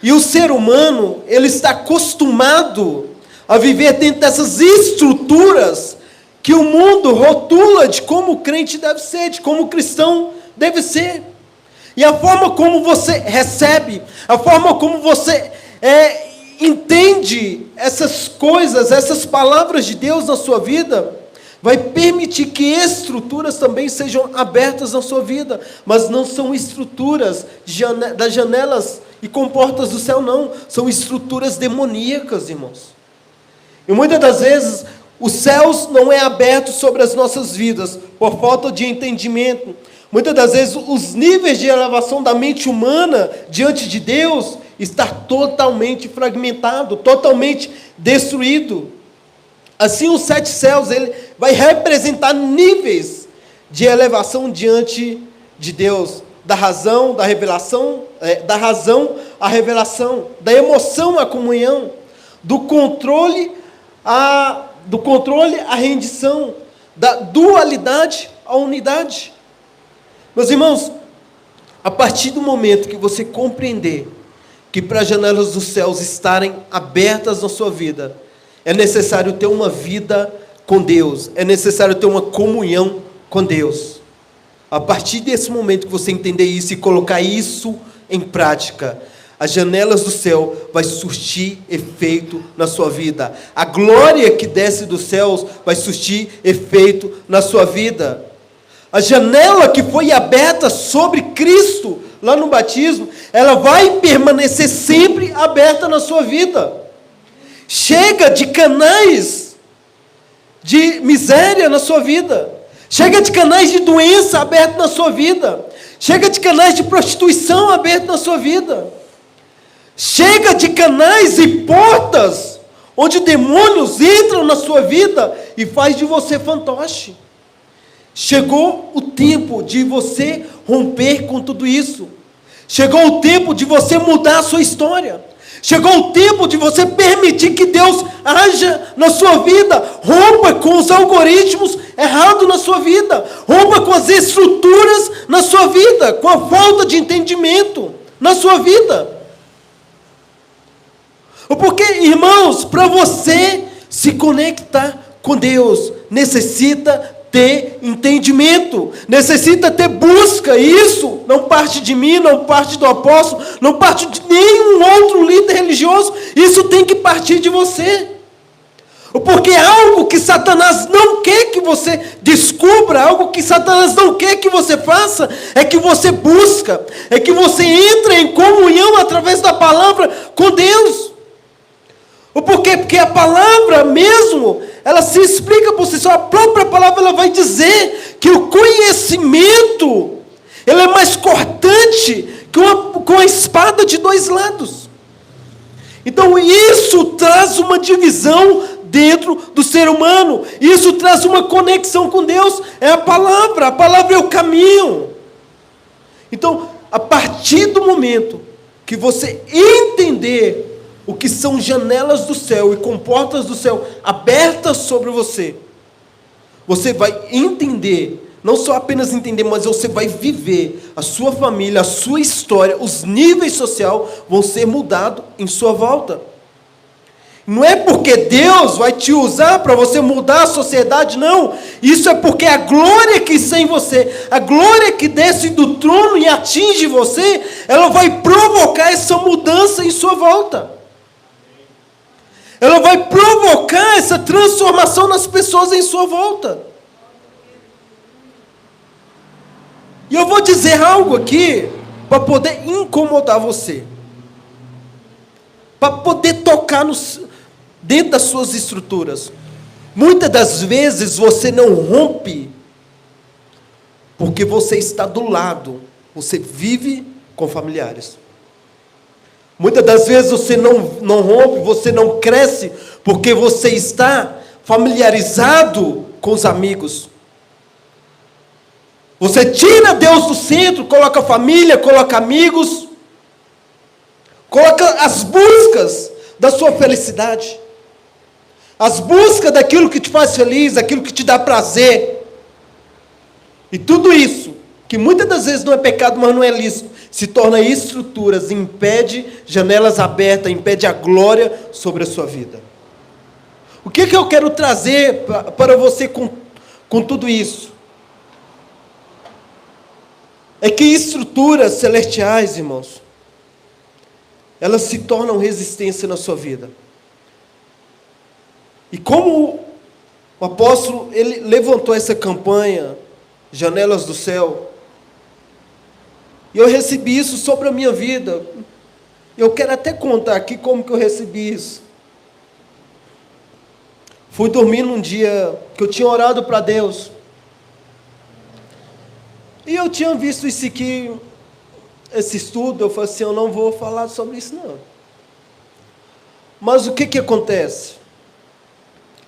S1: E o ser humano, ele está acostumado a viver dentro dessas estruturas que o mundo rotula de como o crente deve ser, de como o cristão deve ser. E a forma como você recebe, a forma como você entende essas coisas, essas palavras de Deus na sua vida, vai permitir que estruturas também sejam abertas na sua vida, mas não são estruturas das janelas e comportas do céu, não, são estruturas demoníacas, irmãos. E muitas das vezes, os céus não é aberto sobre as nossas vidas, por falta de entendimento, Muitas das vezes os níveis de elevação da mente humana diante de Deus está totalmente fragmentado, totalmente destruído. Assim, os 7 céus, ele vai representar níveis de elevação diante de Deus, da razão, da revelação, da razão à revelação, da emoção à comunhão, do controle à rendição, da dualidade à unidade. Meus irmãos, a partir do momento que você compreender que para as janelas dos céus estarem abertas na sua vida, é necessário ter uma vida com Deus, é necessário ter uma comunhão com Deus. A partir desse momento que você entender isso e colocar isso em prática, as janelas do céu vai surtir efeito na sua vida. A glória que desce dos céus vai surtir efeito na sua vida. A janela que foi aberta sobre Cristo, lá no batismo, ela vai permanecer sempre aberta na sua vida. Chega de canais de miséria na sua vida. Chega de canais de doença abertos na sua vida. Chega de canais de prostituição abertos na sua vida. Chega de canais e portas onde demônios entram na sua vida e faz de você fantoche. Chegou o tempo de você romper com tudo isso. Chegou o tempo de você mudar a sua história. Chegou o tempo de você permitir que Deus haja na sua vida. Rompa com os algoritmos errados na sua vida. Rompa com as estruturas na sua vida. Com a falta de entendimento na sua vida. Porque, irmãos, para você se conectar com Deus, necessita ter entendimento, necessita ter busca. Isso não parte de mim, não parte do apóstolo, não parte de nenhum outro líder religioso. Isso tem que partir de você. Porque algo que Satanás não quer que você descubra, algo que Satanás não quer que você faça, é que você busca, é que você entre em comunhão através da palavra com Deus. Por quê? Porque a palavra mesmo, ela se explica por si só. A própria palavra, ela vai dizer que o conhecimento, ele é mais cortante que uma espada de 2 lados. Então isso traz uma divisão dentro do ser humano. Isso traz uma conexão com Deus. É a palavra é o caminho. Então, a partir do momento que você entender o que são janelas do céu e comportas do céu abertas sobre você, você vai entender, não só apenas entender, mas você vai viver a sua família, a sua história, os níveis sociais vão ser mudados em sua volta. Não é porque Deus vai te usar para você mudar a sociedade, não. Isso é porque a glória que está em você, a glória que desce do trono e atinge você, ela vai provocar essa mudança em sua volta. Ela vai provocar essa transformação nas pessoas em sua volta. E eu vou dizer algo aqui para poder incomodar você, para poder tocar dentro das suas estruturas. Muitas das vezes você não rompe porque você está do lado, você vive com familiares. Muitas das vezes você não rompe, você não cresce, porque você está familiarizado com os amigos. Você tira Deus do centro, coloca família, coloca amigos, coloca as buscas da sua felicidade, as buscas daquilo que te faz feliz, aquilo que te dá prazer. E tudo isso, que muitas das vezes não é pecado, mas não é lícito, se torna estruturas, impede janelas abertas, impede a glória sobre a sua vida. O que eu quero trazer para você com tudo isso? É que estruturas celestiais, irmãos, elas se tornam resistência na sua vida. E como o apóstolo, ele levantou essa campanha, Janelas do Céu, e eu recebi isso sobre a minha vida. Eu quero até contar aqui como que eu recebi isso. Fui dormir num dia que eu tinha orado para Deus. E eu tinha visto isso aqui, esse estudo, eu falei assim, eu não vou falar sobre isso não. Mas o que acontece?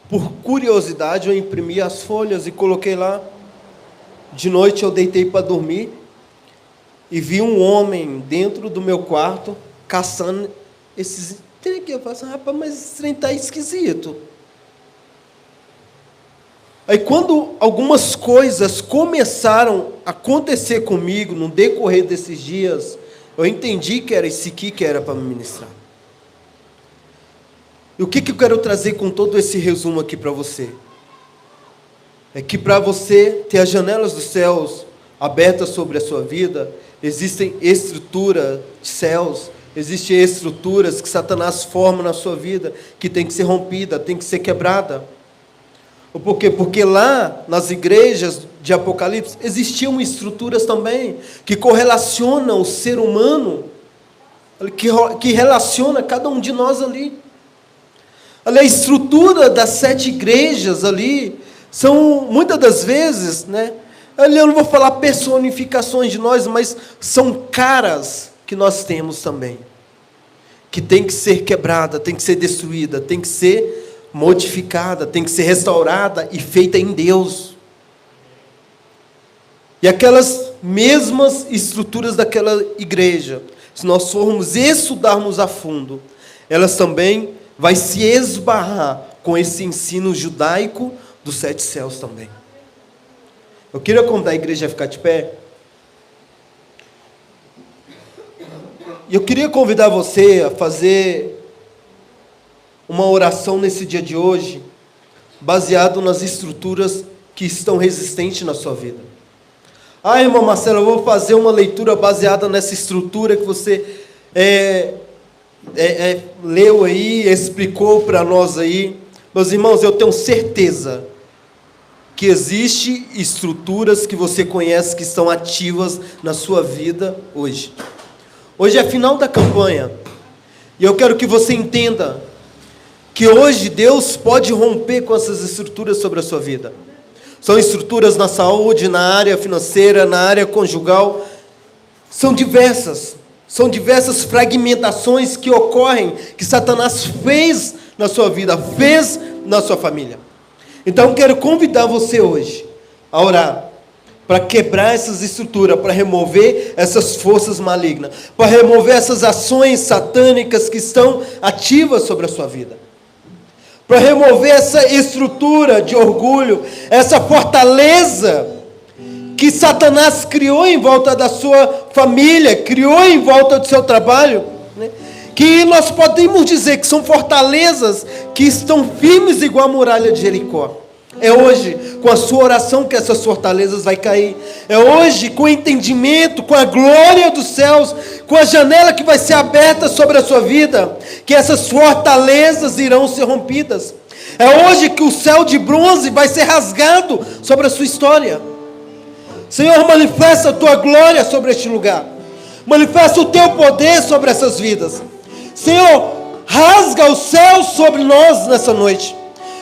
S1: Por curiosidade, eu imprimi as folhas e coloquei lá. De noite eu deitei para dormir e vi um homem dentro do meu quarto caçando esses trem aqui. Eu falei assim, rapaz, mas esse trem está esquisito. Aí quando algumas coisas começaram a acontecer comigo no decorrer desses dias, eu entendi que era esse aqui que era para me ministrar. E o que eu quero trazer com todo esse resumo aqui para você? É que para você ter as janelas dos céus abertas sobre a sua vida, existem estruturas de céus, existem estruturas que Satanás forma na sua vida, que tem que ser rompida, tem que ser quebrada. Por quê? Porque lá nas igrejas de Apocalipse existiam estruturas também que correlacionam o ser humano, que relaciona cada um de nós ali. Ali a estrutura das 7 igrejas ali são, muitas das vezes, né? Ali eu não vou falar personificações de nós, mas são caras que nós temos também, que tem que ser quebrada, tem que ser destruída, tem que ser modificada, tem que ser restaurada e feita em Deus. E aquelas mesmas estruturas daquela igreja, se nós formos estudarmos a fundo, elas também vai se esbarrar com esse ensino judaico dos 7 céus também. Eu queria convidar a igreja a ficar de pé. E eu queria convidar você a fazer uma oração nesse dia de hoje, baseado nas estruturas que estão resistentes na sua vida. Ah, irmão Marcelo, eu vou fazer uma leitura baseada nessa estrutura que você leu aí, explicou para nós aí. Meus irmãos, eu tenho certeza que existem estruturas que você conhece que estão ativas na sua vida hoje. Hoje é final da campanha, e eu quero que você entenda que hoje Deus pode romper com essas estruturas sobre a sua vida. São estruturas na saúde, na área financeira, na área conjugal, são diversas fragmentações que ocorrem, que Satanás fez na sua vida, fez na sua família. Então, quero convidar você hoje a orar, para quebrar essas estruturas, para remover essas forças malignas, para remover essas ações satânicas que estão ativas sobre a sua vida, para remover essa estrutura de orgulho, essa fortaleza que Satanás criou em volta da sua família, criou em volta do seu trabalho, né? Que nós podemos dizer que são fortalezas que estão firmes igual a muralha de Jericó. É hoje, com a sua oração, que essas fortalezas vai cair. É hoje, com o entendimento, com a glória dos céus, com a janela que vai ser aberta sobre a sua vida, que essas fortalezas irão ser rompidas. É hoje que o céu de bronze vai ser rasgado sobre a sua história. Senhor, manifesta a tua glória sobre este lugar. Manifesta o teu poder sobre essas vidas. Senhor, rasga o céu sobre nós nessa noite.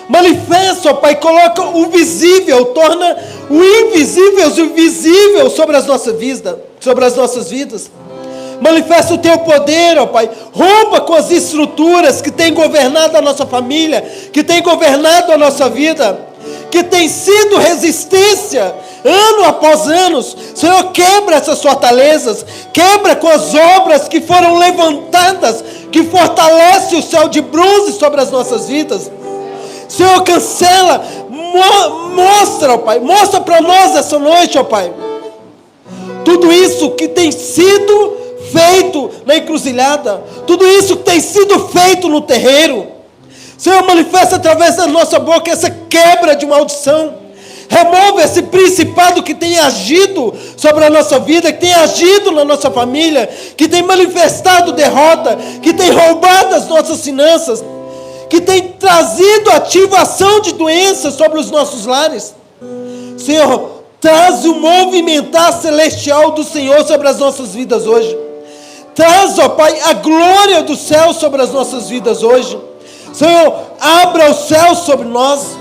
S1: Manifesta, ó Pai, coloca o visível, torna o invisível o visível sobre as nossas vidas. Manifesta o teu poder, ó Pai. Rompa com as estruturas que têm governado a nossa família, que têm governado a nossa vida, que tem sido resistência ano após ano. Senhor, quebra essas fortalezas, quebra com as obras que foram levantadas, que fortalece o céu de bronze sobre as nossas vidas. Senhor, cancela, mostra, ó Pai, mostra para nós essa noite, ó Pai, tudo isso que tem sido feito na encruzilhada, tudo isso que tem sido feito no terreiro. Senhor, manifesta através da nossa boca essa quebra de maldição. Remove esse principado que tem agido sobre a nossa vida, que tem agido na nossa família, que tem manifestado derrota, que tem roubado as nossas finanças, que tem trazido ativação de doenças sobre os nossos lares. Senhor, traz o movimentar celestial do Senhor sobre as nossas vidas hoje. Traz, ó Pai, a glória do céu sobre as nossas vidas hoje. Senhor, abra os céus sobre nós,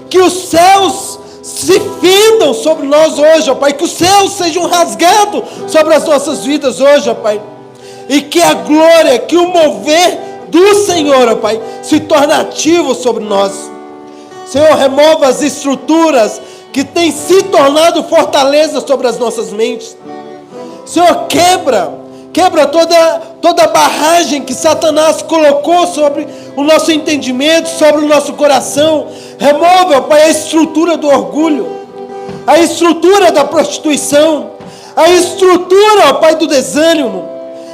S1: que os céus
S2: se findam sobre nós hoje, ó Pai, que os céus sejam rasgados sobre as nossas vidas hoje, ó Pai, e que a glória, que o mover do Senhor, ó Pai, se torne ativo sobre nós. Senhor, remova as estruturas que têm se tornado fortaleza sobre as nossas mentes. Senhor, quebra toda barragem que Satanás colocou sobre o nosso entendimento, sobre o nosso coração. Remove, ó Pai, a estrutura do orgulho, a estrutura da prostituição, a estrutura, ó Pai, do desânimo.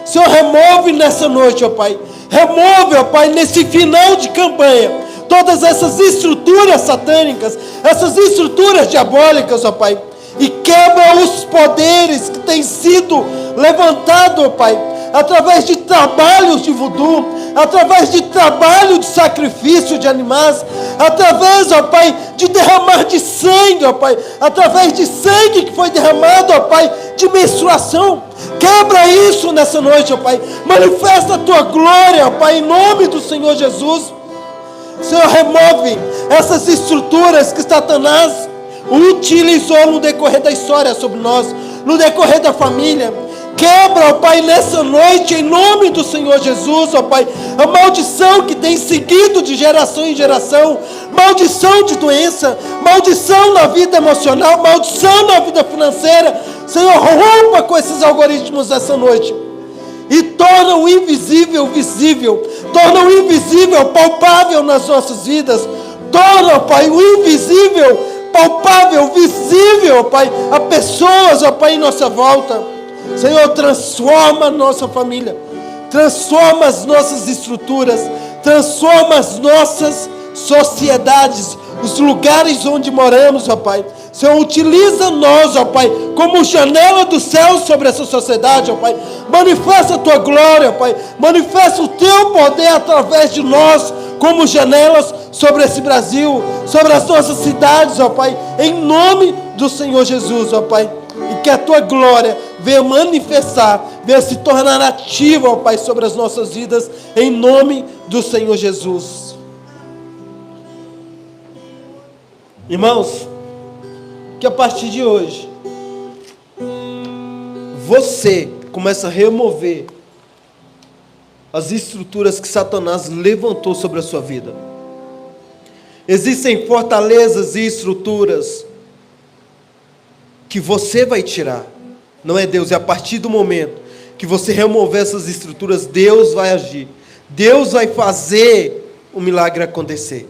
S2: Senhor, remove nessa noite, ó Pai. Remove, ó Pai, nesse final de campanha, todas essas estruturas satânicas, essas estruturas diabólicas, ó Pai. E quebra os poderes que têm sido levantados, ó Pai, através de trabalhos de voodoo, através de trabalho de sacrifício de animais, através, ó Pai, de derramar de sangue, ó Pai, através de sangue que foi derramado, ó Pai, de menstruação. Quebra isso nessa noite, ó Pai. Manifesta a Tua glória, ó Pai, em nome do Senhor Jesus. Senhor, remove essas estruturas que Satanás utilizou no decorrer da história sobre nós, no decorrer da família. Quebra, ó Pai, nessa noite, em nome do Senhor Jesus, ó Pai, a maldição que tem seguido de geração em geração, maldição de doença, maldição na vida emocional, maldição na vida financeira. Senhor, rompa com esses algoritmos essa noite e torna o invisível visível, torna o invisível palpável nas nossas vidas, torna, ó Pai, o invisível palpável, visível, ó Pai, a pessoas, ó Pai, em nossa volta. Senhor, transforma a nossa família, transforma as nossas estruturas, transforma as nossas sociedades, os lugares onde moramos, ó Pai. Senhor, utiliza nós, ó Pai, como janela do céu sobre essa sociedade, ó Pai. Manifesta a Tua glória, ó Pai. Manifesta o Teu poder através de nós, como janelas sobre esse Brasil, sobre as nossas cidades, ó Pai. Em nome do Senhor Jesus, ó Pai. E que a Tua glória venha manifestar, venha se tornar ativa, ó Pai, sobre as nossas vidas, em nome do Senhor Jesus. Irmãos, que a partir de hoje, você começa a remover as estruturas que Satanás levantou sobre a sua vida. Existem fortalezas e estruturas que você vai tirar, não é Deus. É a partir do momento que você remover essas estruturas, Deus vai agir, Deus vai fazer o milagre acontecer.